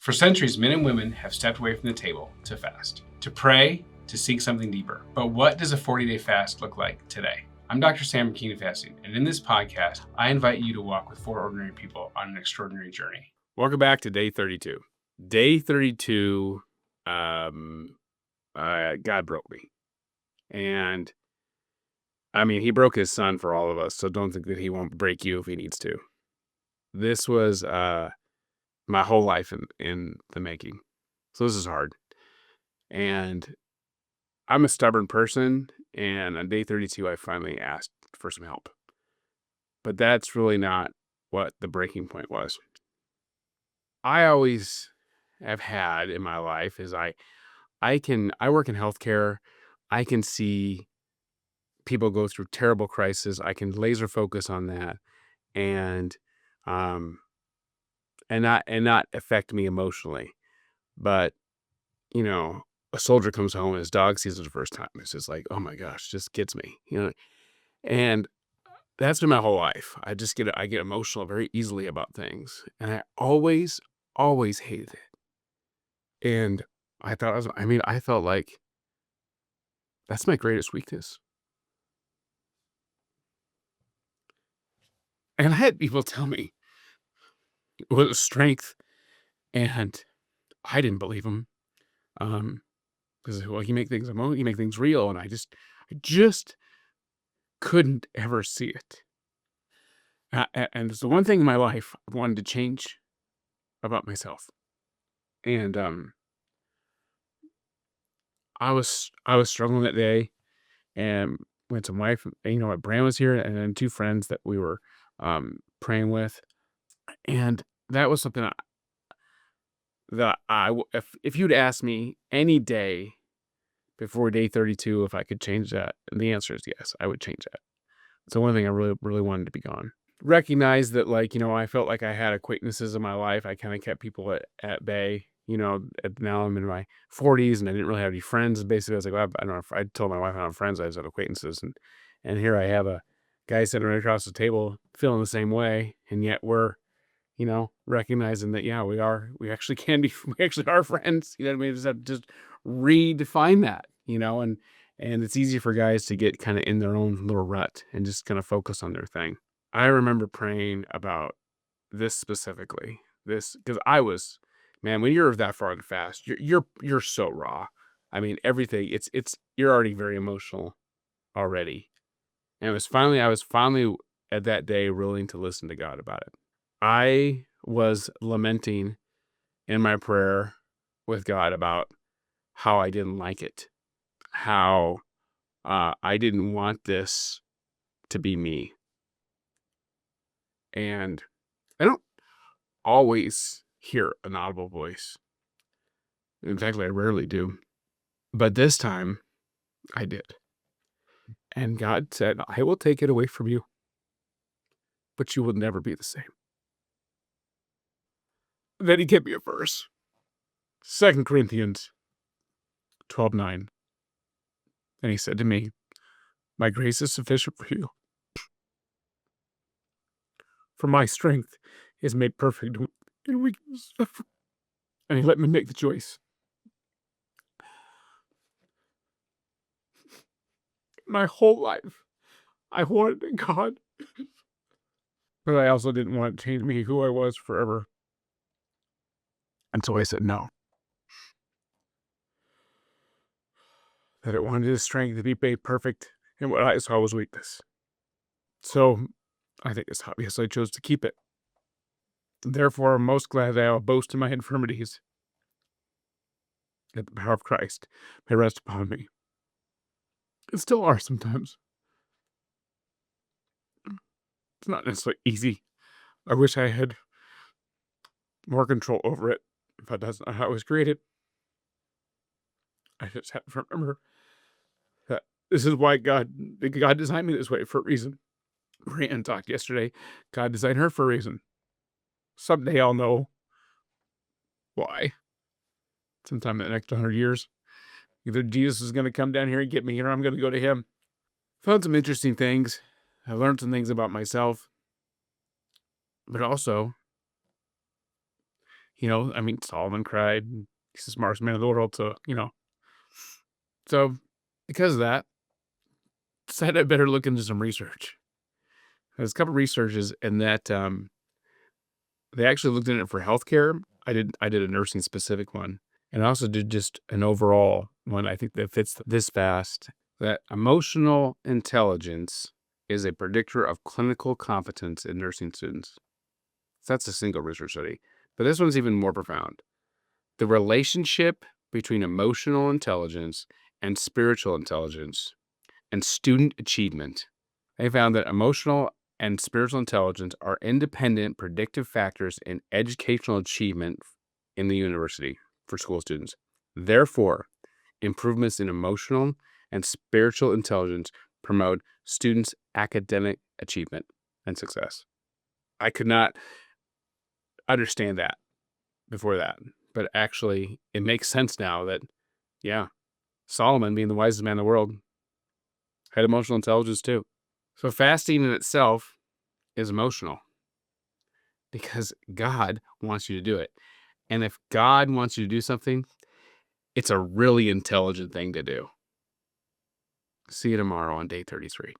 For centuries, men and women have stepped away from the table to fast, to pray, to seek something deeper. But what does a 40-day fast look like today? I'm Dr. Sam King of Fasting, and in this podcast, I invite you to walk with four ordinary people on an extraordinary journey. Welcome back to day 32. Day 32, God broke me. And, I mean, he broke his son for all of us, so don't think that he won't break you if he needs to. This was my whole life in the making. So this is hard. And I'm a stubborn person, and on day 32, I finally asked for some help. But that's really not what the breaking point was. I always have had in my life is I work in healthcare. I can see people go through terrible crisis. I can laser focus on that and not affect me emotionally. But, a soldier comes home and his dog sees it the first time. It's just like, oh my gosh, just gets me, and that's been my whole life. I get emotional very easily about things. And I always hated it. And I felt like that's my greatest weakness. And I had people tell me it was a strength, and I didn't believe them. Because you make things real, and I just couldn't ever see it. And it's the one thing in my life I wanted to change about myself. And I was struggling that day, and went to my wife. My Bran was here, and then two friends that we were praying with, and that was something that if you'd asked me any day before day 32 if I could change that, and the answer is yes, I would change that. So one thing I really, really wanted to be gone. Recognize that, I felt like I had acquaintances in my life. I kind of kept people at bay. Now I'm in my 40s and I didn't really have any friends. Basically, I was like, well, I don't know. I told my wife I don't have friends. I just have acquaintances, and here I have a guy sitting right across the table feeling the same way, and yet we're recognizing that, yeah, we actually can be, we actually are friends. We just have to just redefine that, and it's easy for guys to get kind of in their own little rut and just kind of focus on their thing. I remember praying about this specifically, because man, when you're that far in fast, you're so raw. I mean, everything, you're already very emotional already. And I was finally at that day willing to listen to God about it. I was lamenting in my prayer with God about how I didn't like it, how I didn't want this to be me. And I don't always hear an audible voice. In fact, I rarely do. But this time, I did. And God said, I will take it away from you, but you will never be the same. Then he gave me a verse. 2 Corinthians 12:9. And he said to me, my grace is sufficient for you. For my strength is made perfect in weakness. And he let me make the choice. My whole life, I wanted God. But I also didn't want to change me who I was forever. And so I said no. That it wanted his strength to be made perfect in what I saw was weakness. So I think it's obvious I chose to keep it. Therefore, I'm most glad that I will boast in my infirmities, that the power of Christ may rest upon me. It still are sometimes. It's not necessarily easy. I wish I had more control over it, but that's not how it was created. I just have to remember that this is why God designed me this way for a reason. Brianne talked yesterday. God designed her for a reason. Someday I'll know why. Sometime in the next 100 years. Either Jesus is going to come down here and get me, or I'm going to go to him. Found some interesting things. I learned some things about myself. But also, I mean, Solomon cried. He's the smartest man in the world. So because of that, decided I better look into some research. There's a couple researches, and that they actually looked at it for healthcare. I did a nursing specific one, and I also did just an overall one. I think that fits this fast. That emotional intelligence is a predictor of clinical competence in nursing students. So that's a single research study, but this one's even more profound. The relationship between emotional intelligence and spiritual intelligence and student achievement. They found that emotional and spiritual intelligence are independent predictive factors in educational achievement in the university for school students. Therefore, improvements in emotional and spiritual intelligence promote students' academic achievement and success. I could not understand that before that, but actually it makes sense now that, yeah, Solomon, being the wisest man in the world, had emotional intelligence too. So fasting in itself is emotional because God wants you to do it. And if God wants you to do something, it's a really intelligent thing to do. See you tomorrow on day 33.